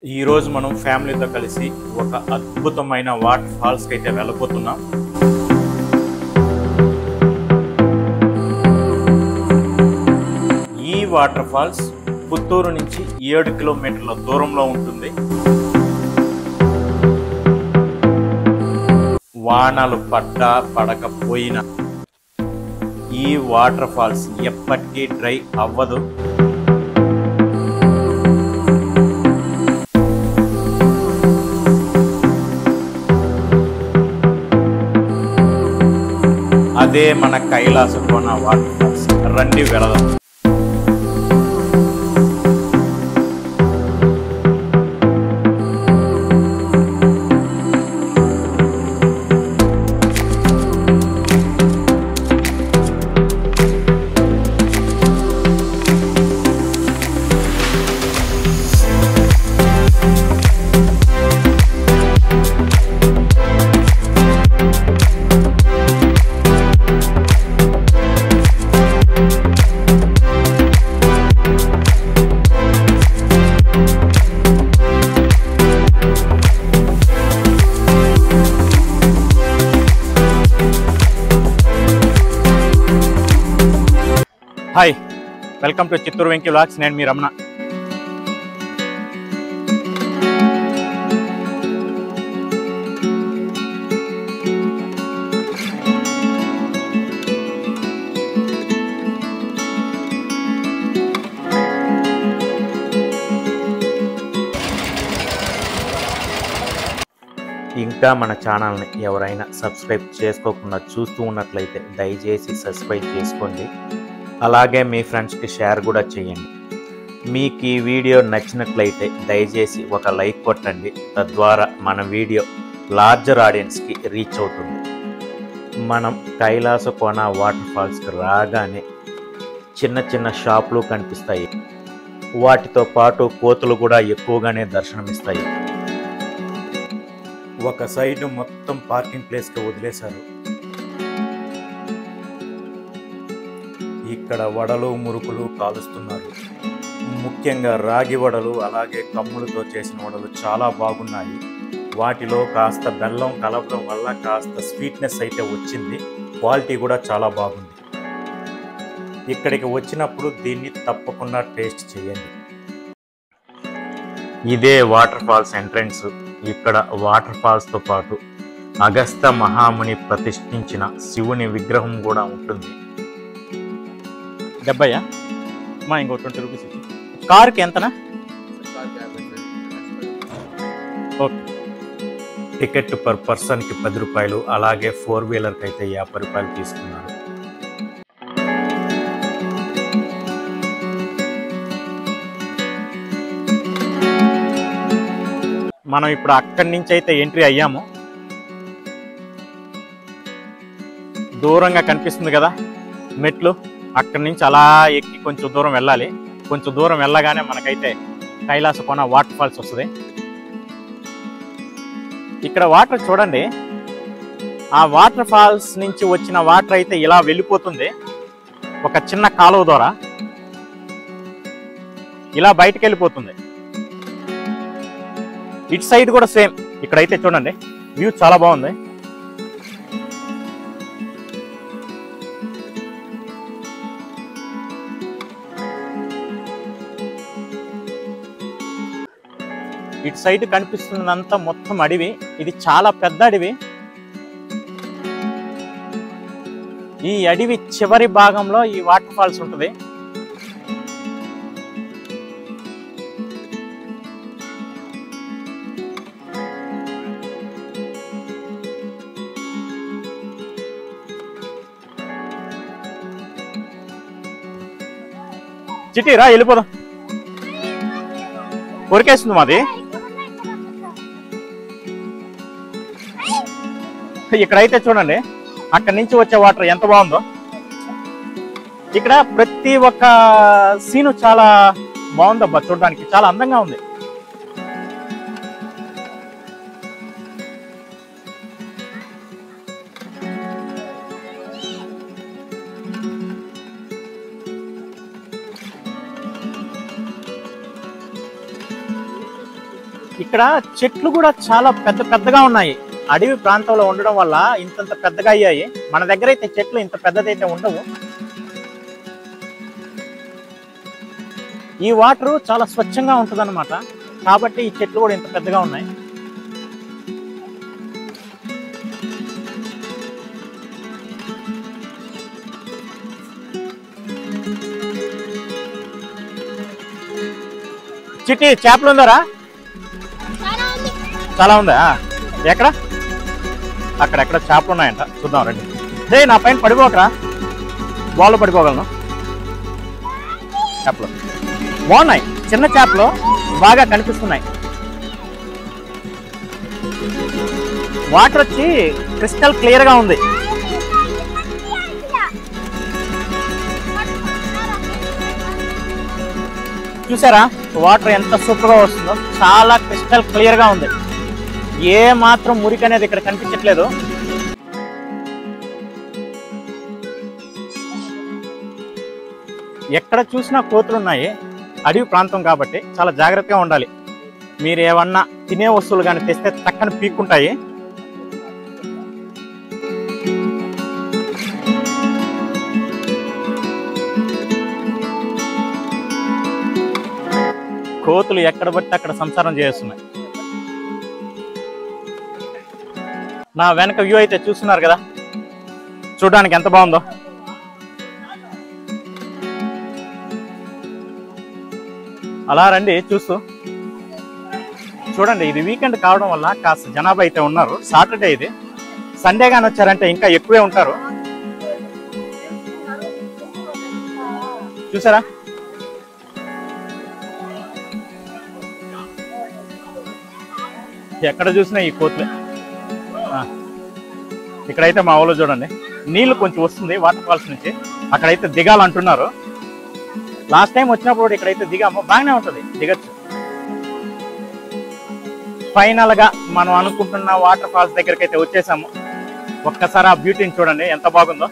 ఈ రోజు మనం ఫ్యామిలీతో కలిసి ఒక అద్భుతమైన వాటర్ ఫాల్స్ కి అయితే వెళ్ళబోతున్నాం. ఈ వాటర్ ఫాల్స్ పుత్తూరు నుంచి 7 కిలోమీటర్ల దూరంలో ఉంటుంది. వానలు పడ్డా పడకపోయినా ఈ వాటర్ ఫాల్స్ ఎప్పటికీ డ్రై అవ్వదు. అదే మన కైలాసకోన వాటర్ ఫాల్స్. రండి వెళదాం. Hi, welcome to Chittoor Venky vlogs. నేను మీ రమణ. ఇంకా మన ఛానల్ని ఎవరైనా సబ్స్క్రైబ్ చేసుకోకుండా చూస్తూ ఉన్నట్లయితే దయచేసి సబ్స్క్రైబ్ చేసుకోండి. అలాగే మీ ఫ్రెండ్స్కి షేర్ కూడా చేయండి. మీకు ఈ వీడియో నచ్చినట్లయితే దయచేసి ఒక లైక్ కొట్టండి. తద్వారా మన వీడియో లార్జర్ ఆడియన్స్కి రీచ్ అవుతుంది. మనం కైలాసకోన వాటర్ ఫాల్స్కి రాగానే చిన్న చిన్న షాపులు కనిపిస్తాయి. వాటితో పాటు కోతులు కూడా ఎక్కువగానే దర్శనమిస్తాయి. ఒక సైడ్ మొత్తం పార్కింగ్ ప్లేస్కి వదిలేశారు. ఇక్కడ వడలు మురుకులు కాలుస్తున్నారు. ముఖ్యంగా రాగి వడలు, అలాగే కమ్ములతో చేసిన వడలు చాలా బాగున్నాయి. వాటిలో కాస్త బెల్లం కలపడం వల్ల కాస్త స్వీట్నెస్ అయితే వచ్చింది. క్వాలిటీ కూడా చాలా బాగుంది. ఇక్కడికి వచ్చినప్పుడు దీన్ని తప్పకుండా టేస్ట్ చేయండి. ఇదే వాటర్ ఫాల్స్ ఎంట్రన్స్. ఇక్కడ వాటర్ ఫాల్స్తో పాటు అగస్త మహాముని ప్రతిష్ఠించిన శివుని విగ్రహం కూడా ఉంటుంది. 70 మా ఇంకో 20 రూపీస్ ఇచ్చి. కార్కి ఎంతనా? ఓకే. టికెట్ పర్ పర్సన్కి 10 రూపాయలు, అలాగే 4 వీలర్కి అయితే 50 రూపాయలు తీసుకున్నారు. మనం ఇప్పుడు అక్కడి నుంచి అయితే ఎంట్రీ అయ్యాము. దూరంగా కనిపిస్తుంది కదా మెట్లు. అక్కడి నుంచి అలా ఎక్కి కొంచెం దూరం వెళ్ళాలి. కొంచెం దూరం వెళ్ళగానే మనకైతే కైలాసకోన వాటర్ ఫాల్స్ వస్తుంది. ఇక్కడ వాటర్ చూడండి. ఆ వాటర్ ఫాల్స్ నుంచి వచ్చిన వాటర్ అయితే ఇలా వెళ్ళిపోతుంది. ఒక చిన్న కాలువ ద్వారా ఇలా బయటకు వెళ్ళిపోతుంది. ఇటు సైడ్ కూడా సేమ్. ఇక్కడైతే చూడండి వ్యూ చాలా బాగుంది. ఇటు సైడ్ కనిపిస్తున్నంత మొత్తం అడవి. ఇది చాలా పెద్ద అడవి. ఈ అడవి చివరి భాగంలో ఈ వాటర్ ఫాల్స్ ఉంటుంది. చిట్టి రా, వెళ్ళిపోదాం. కొరికేస్తుంది మాది. ఇక్కడైతే చూడండి అక్కడి నుంచి వచ్చే వాటర్ ఎంత బాగుందో. ఇక్కడ ప్రతి ఒక్క సీను చాలా బాగుందబ్బా. చూడడానికి చాలా అందంగా ఉంది. ఇక్కడ చెట్లు కూడా చాలా పెద్ద పెద్దగా ఉన్నాయి. అడవి ప్రాంతంలో ఉండడం వల్ల ఇంతంత పెద్దగా అయ్యాయి. మన దగ్గర అయితే చెట్లు ఇంత పెద్దదైతే ఉండవు. ఈ వాటర్ చాలా స్వచ్ఛంగా ఉంటుందన్నమాట. కాబట్టి ఈ చెట్లు కూడా ఇంత పెద్దగా ఉన్నాయి. చిట్టి చేపలు ఉందారా? చాలా ఉందా? ఎక్కడ? అక్కడెక్కడ చేపలు ఉన్నాయంట, చూద్దాం రండి. రే నా పైన పడిపోకరా, బాల్లో పడిపోగలను. చేపలు బాగున్నాయి, చిన్న చేపలు బాగా కనిపిస్తున్నాయి. వాటర్ వచ్చి క్రిస్టల్ క్లియర్ గా ఉంది. చూసారా వాటర్ ఎంత సూపర్ గా వస్తుందో, చాలా క్రిస్టల్ క్లియర్ గా ఉంది. ఏ మాత్రం మురికి అనేది ఇక్కడ కనిపించట్లేదు. ఎక్కడ చూసినా కోతులు ఉన్నాయి. అడవి ప్రాంతం కాబట్టి చాలా జాగ్రత్తగా ఉండాలి. మీరు ఏమన్నా తినే వస్తువులు కానీ తెస్తే చక్కని పీక్కుంటాయి. కోతులు ఎక్కడ పడితే అక్కడ సంసారం చేస్తున్నాయి. నా వెనక వ్యూ అయితే చూస్తున్నారు కదా, చూడడానికి ఎంత బాగుందో. అలా రండి చూస్తూ చూడండి. ఇది వీకెండ్ కావడం వల్ల కాస్త జనాభా అయితే ఉన్నారు. సాటర్డే ఇది, సండే గాని వచ్చారంటే ఇంకా ఎక్కువే ఉంటారు. చూసారా ఎక్కడ చూసినా ఈ కోతులే. ఇక్కడైతే మా ఊళ్ళో చూడండి నీళ్లు కొంచెం వస్తుంది వాటర్ ఫాల్స్ నుంచి. అక్కడైతే దిగాలంటున్నారు. లాస్ట్ టైం వచ్చినప్పుడు ఇక్కడైతే దిగాము, బాగానే ఉంటుంది, దిగచ్చు. ఫైనల్ గా మనం అనుకుంటున్న వాటర్ ఫాల్స్ దగ్గరికి అయితే వచ్చేసాము. ఒక్కసారి ఆ బ్యూటీని చూడండి ఎంత బాగుందో.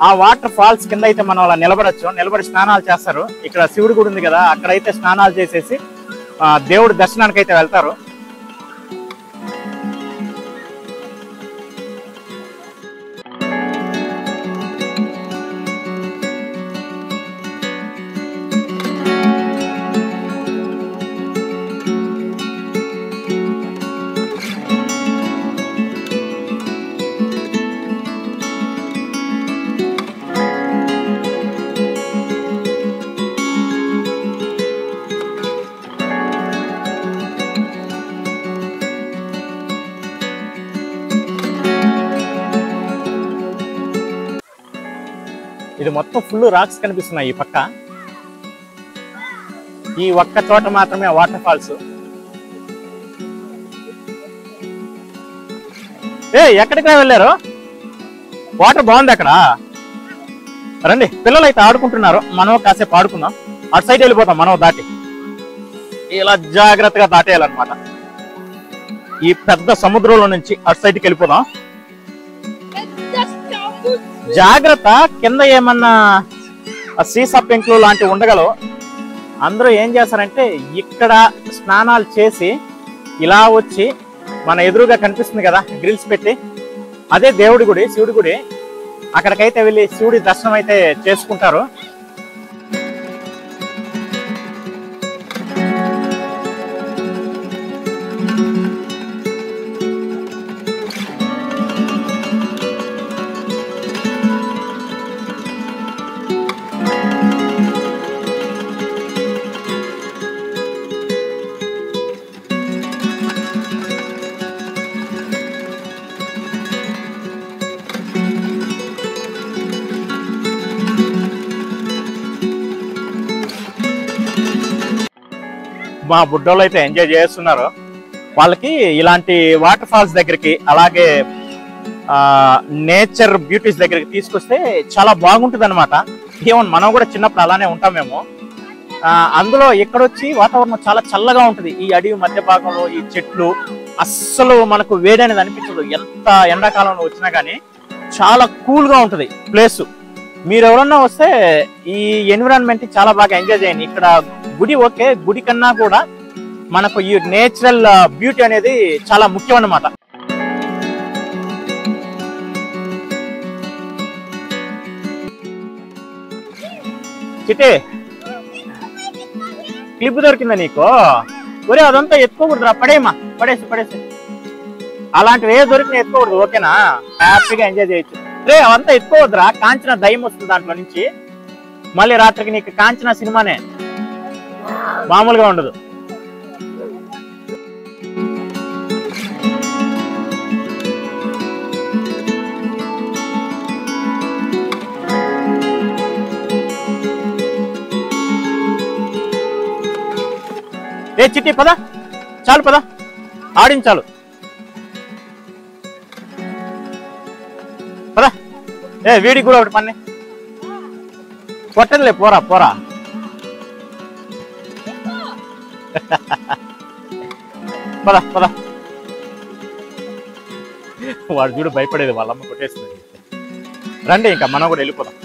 ఆ వాటర్ ఫాల్స్ కింద అయితే మనం అలా నిలబడచ్చు, నిలబడి స్నానాలు చేస్తారు. ఇక్కడ శివుడి గుడి ఉంది కదా, అక్కడైతే స్నానాలు చేసేసి దేవుడి దర్శనానికి అయితే వెళ్తారు. ఇది మొత్తం ఫుల్ రాక్స్ కనిపిస్తున్నాయి ఈ పక్క. ఈ ఒక్క చోట మాత్రమే వాటర్ ఫాల్స్. ఎక్కడికి వెళ్ళారు? వాటర్ బాగుంది అక్కడ. రండి, పిల్లలు అయితే ఆడుకుంటున్నారు, మనం కాసేపు ఆడుకుందాం. అటు సైడ్ వెళ్ళిపోతాం మనం దాటి. ఇలా జాగ్రత్తగా దాటేయాలన్నమాట. ఈ పెద్ద సముద్రంలో నుంచి అటు సైడ్కి వెళ్ళిపోదాం. జాగ్రత్త, కింద ఏమన్నా సీసా పెంకులు లాంటివి ఉండగలవు. అందరూ ఏం చేస్తారంటే ఇక్కడ స్నానాలు చేసి ఇలా వచ్చి మన ఎదురుగా కనిపిస్తుంది కదా గ్రిల్స్ పెట్టి, అదే దేవుడి గుడి, శివుడి గుడి. అక్కడికైతే వెళ్ళి శివుడి దర్శనం అయితే చేసుకుంటారు. మా బుడ్డోళ్ళు అయితే ఎంజాయ్ చేస్తున్నారు. వాళ్ళకి ఇలాంటి వాటర్ ఫాల్స్ దగ్గరికి, అలాగే నేచర్ బ్యూటీస్ దగ్గరికి తీసుకొస్తే చాలా బాగుంటుంది అనమాట. ఏమన్నా మనం కూడా చిన్నప్పుడు అలానే ఉంటామేమో. అందులో ఎక్కడొచ్చి వాతావరణం చాలా చల్లగా ఉంటుంది. ఈ అడవి మధ్య భాగంలో ఈ చెట్లు, అస్సలు మనకు వేడి అనేది అనిపించదు. ఎంత ఎండాకాలంలో వచ్చినా కానీ చాలా కూల్గా ఉంటుంది ప్లేసు. మీరు ఎవరన్నా వస్తే ఈ ఎన్విరాన్మెంట్ చాలా బాగా ఎంజాయ్ చేయండి. ఇక్కడ గుడి ఓకే, గుడి కన్నా కూడా మనకు ఈ నేచురల్ బ్యూటీ అనేది చాలా ముఖ్యం అన్నమాట. చిటే క్లిప్ దొరికిందా నీకు? ఒరే అదంతా ఎత్తుకోకూడదురా, పడేయమ్మా, పడేసి అలాంటివి ఏ దొరికినా ఎత్తుకోకూడదు, ఓకేనా? హ్యాపీగా ఎంజాయ్ చేయొచ్చు. రే అవంతా ఎత్తుకోవద్దురా, కాంచన దయ్యం వస్తుంది దాంట్లో నుంచి. మళ్ళీ రాత్రికి నీకు కాంచన సినిమానే, మామూలుగా ఉండదు. ఏ చిట్టి పద, చాలు పద, ఆడించాలు పద. ఏ వీడికి కూడా ఒకటి పని కొట్టదులే, పోరా పోరా. పద పద. వాడు చూడు భయపడేది, వాళ్ళమ్మ కొట్టేస్తుంది. రండి ఇంకా మనం కూడా వెళ్ళిపోదాం.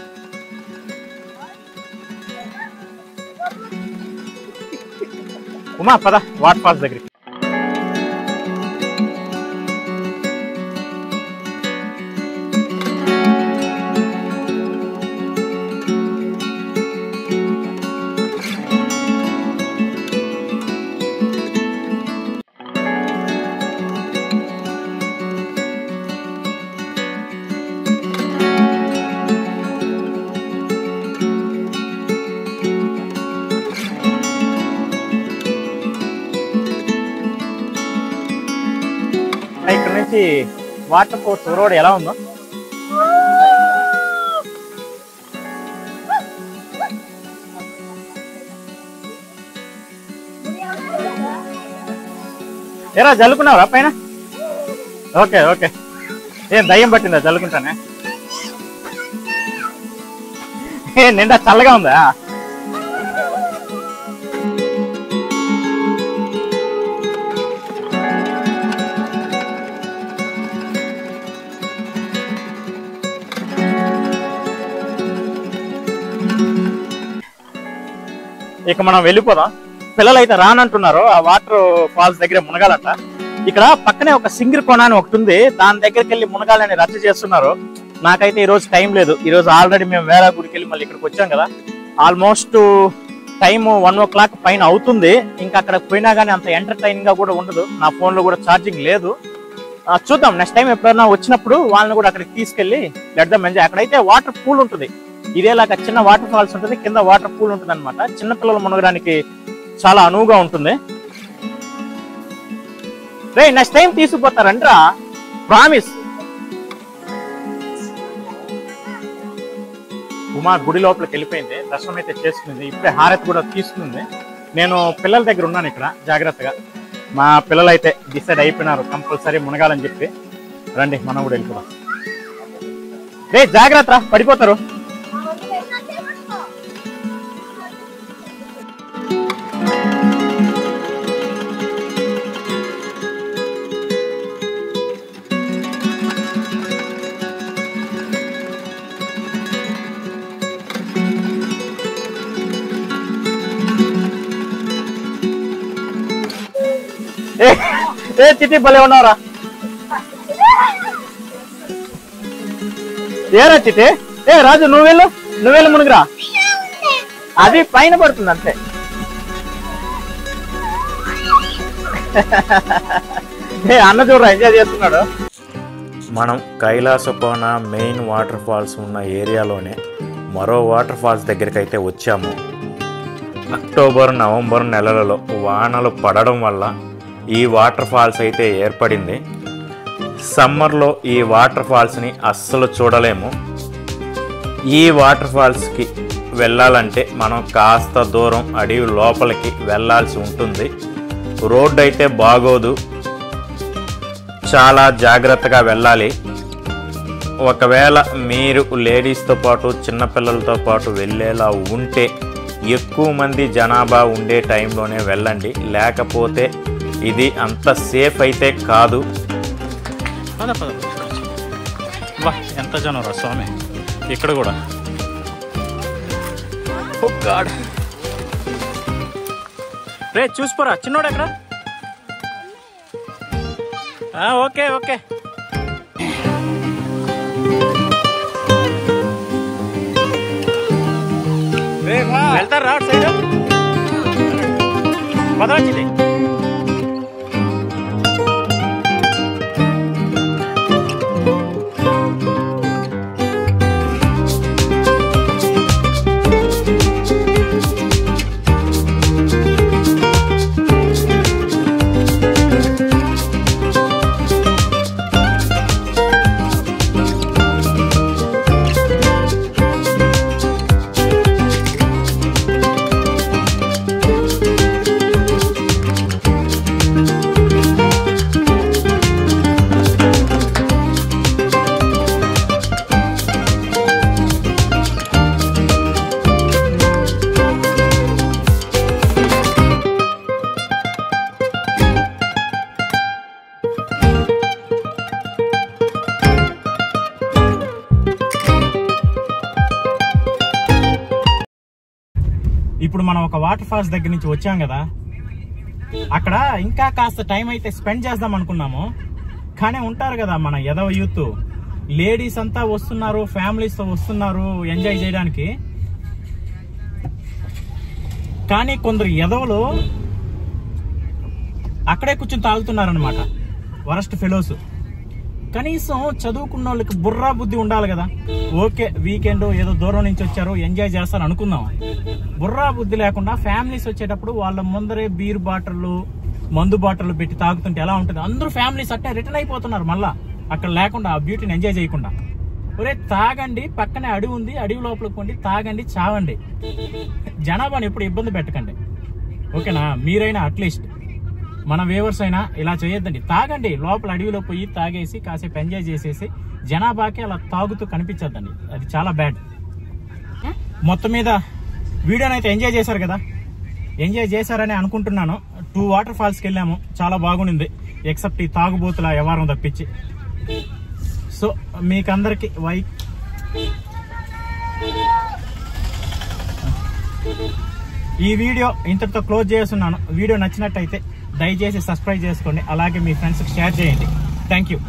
ఉమా పద వాటర్ ఫాల్స్ దగ్గరికి. ఇక్కడ నుంచి వాటర్ ఫోర్స్ రోడ్ ఎలా ఉందో ఏరా, జల్లుకున్నావురా పైన? Okay okay. ఏం దయ్యం పట్టిందా? జల్లుకుంటానే. ఏ నిండా చల్లగా ఉందా? ఇక మనం వెళ్ళిపోదాం. పిల్లలు అయితే రానంటున్నారు, ఆ వాటర్ ఫాల్స్ దగ్గర మునగాలంట. ఇక్కడ పక్కనే ఒక సింగిర్ కోన అని ఒకటి ఉంది, దాని దగ్గరికి వెళ్ళి మునగాలని రచ్చ చేస్తున్నారు. నాకైతే ఈ రోజు టైం లేదు. ఈ రోజు ఆల్రెడీ మేము వేరే గుడికి వెళ్ళి మళ్ళీ ఇక్కడికి వచ్చాం కదా. ఆల్మోస్ట్ టైం 1 o'clock పైన అవుతుంది. ఇంకా అక్కడ పోయినా కానీ అంత ఎంటర్టైనింగ్ గా కూడా ఉండదు. నా ఫోన్ లో కూడా ఛార్జింగ్ లేదు. చూద్దాం నెక్స్ట్ టైం ఎప్పుడైనా వచ్చినప్పుడు వాళ్ళని కూడా అక్కడికి తీసుకెళ్లి లెట్ ఎంజాయ్. అక్కడైతే వాటర్ పూల్ ఉంటుంది, ఇదేలాగా చిన్న వాటర్ ఫాల్స్ ఉంటుంది, కింద వాటర్ పూల్ ఉంటుంది అనమాట. చిన్నపిల్లలు మునగడానికి చాలా అనువుగా ఉంటుంది. రే నెక్స్ట్ టైం తీసుకుపోతారంట్రా, ప్రామిస్. ఉమా గుడి లోపలికి వెళ్ళిపోయింది, దర్శనం అయితే చేసుకుంది. ఇప్పుడే హారతి కూడా తీసుకుంది. నేను పిల్లల దగ్గర ఉన్నాను ఇక్కడ జాగ్రత్తగా. మా పిల్లలు అయితే డిసైడ్ అయిపోయినారు కంపల్సరీ మునగాలని చెప్పి. రండి మనం కూడా వెళ్ళిపోదాం. రే జాగ్రత్త, పడిపోతారు. ఏ చిట్టి భలే ఉన్నారా? ఏరా చిట్టి? ఏ రాజు నువ్వెళ్ళు మునుగురా, అది పైన పడుతుంది అంతే. అన్న చూడరా ఎంజాయ్ చేస్తున్నాడు. మనం కైలాసకోన మెయిన్ వాటర్ ఫాల్స్ ఉన్న ఏరియాలోనే మరో వాటర్ ఫాల్స్ దగ్గరికి అయితే వచ్చాము. అక్టోబర్ నవంబర్ నెలలలో వానలు పడడం వల్ల ఈ వాటర్ ఫాల్స్ అయితే ఏర్పడింది. సమ్మర్లో ఈ వాటర్ ఫాల్స్ని అస్సలు చూడలేము. ఈ వాటర్ ఫాల్స్కి వెళ్ళాలంటే మనం కాస్త దూరం అడవి లోపలికి వెళ్ళాల్సి ఉంటుంది. రోడ్డు అయితే బాగోదు, చాలా జాగ్రత్తగా వెళ్ళాలి. ఒకవేళ మీరు లేడీస్తో పాటు చిన్నపిల్లలతో పాటు వెళ్ళేలా ఉంటే ఎక్కువ మంది జనాభా ఉండే టైంలోనే వెళ్ళండి, లేకపోతే ఇది అంత సేఫ్ అయితే కాదు. ఎంత జనం రా స్వామి, ఇక్కడ కూడా రే చూసిపోరా చిన్నోడు ఎక్కడ? ఓకే ఓకే వెళ్తారు రా సైడ్ పదవచ్చింది. ఇప్పుడు మనం ఒక వాటర్ ఫాల్స్ దగ్గర నుంచి వచ్చాం కదా, అక్కడ ఇంకా కాస్త టైం అయితే స్పెండ్ చేద్దాం అనుకున్నాము. కానీ ఉంటారు కదా మన ఎదవ యూత్, లేడీస్ అంతా వస్తున్నారు, ఫ్యామిలీస్ తో వస్తున్నారు ఎంజాయ్ చేయడానికి. కానీ కొందరు ఎదవలు అక్కడే కూర్చొని తాగుతున్నారు అనమాట, వరస్ట్ ఫెలోస్. కనీసం చదువుకున్న వాళ్ళకి బుర్రా బుద్ధి ఉండాలి కదా. ఓకే వీకెండ్ ఏదో దూరం నుంచి వచ్చారు ఎంజాయ్ చేస్తారు అనుకుందాం. బుర్రా బుద్ధి లేకుండా ఫ్యామిలీస్ వచ్చేటప్పుడు వాళ్ళ ముందరే బీర్ బాటిల్లు మందు బాటిల్లు పెట్టి తాగుతుంటే ఎలా ఉంటుంది? అందరూ ఫ్యామిలీస్ అట్టే రిటర్న్ అయిపోతున్నారు మళ్ళా, అక్కడ లేకుండా ఆ బ్యూటీని ఎంజాయ్ చేయకుండా. ఒరే తాగండి, పక్కనే అడవి ఉంది, అడవి లోపలికి పోండి, తాగండి, చావండి, జనాభాని ఎప్పుడు ఇబ్బంది పెట్టకండి. ఓకేనా? మీరైనా అట్లీస్ట్ మన వ్యూవర్స్ అయినా ఇలా చేయొద్దండి. తాగండి, లోపల అడవిలో పోయి తాగేసి కాసేపు ఎంజాయ్ చేసేసి జనాభాకి అలా తాగుతూ కనిపించద్దండి, అది చాలా బ్యాడ్. మొత్తం మీద వీడియోని అయితే ఎంజాయ్ చేశారు కదా, ఎంజాయ్ చేశారని అనుకుంటున్నాను. 2 వాటర్ ఫాల్స్కి వెళ్ళాము, చాలా బాగుండింది, ఎక్సెప్ట్ ఈ తాగుబోతుల వ్యవహారం తప్పించి. సో మీకందరికి ఈ వీడియో ఇంతటితో క్లోజ్ చేస్తున్నాను. వీడియో నచ్చినట్టయితే దయచేసి సబ్స్క్రైబ్ చేసుకోండి, అలాగే మీ ఫ్రెండ్స్కి షేర్ చేయండి. Thank you.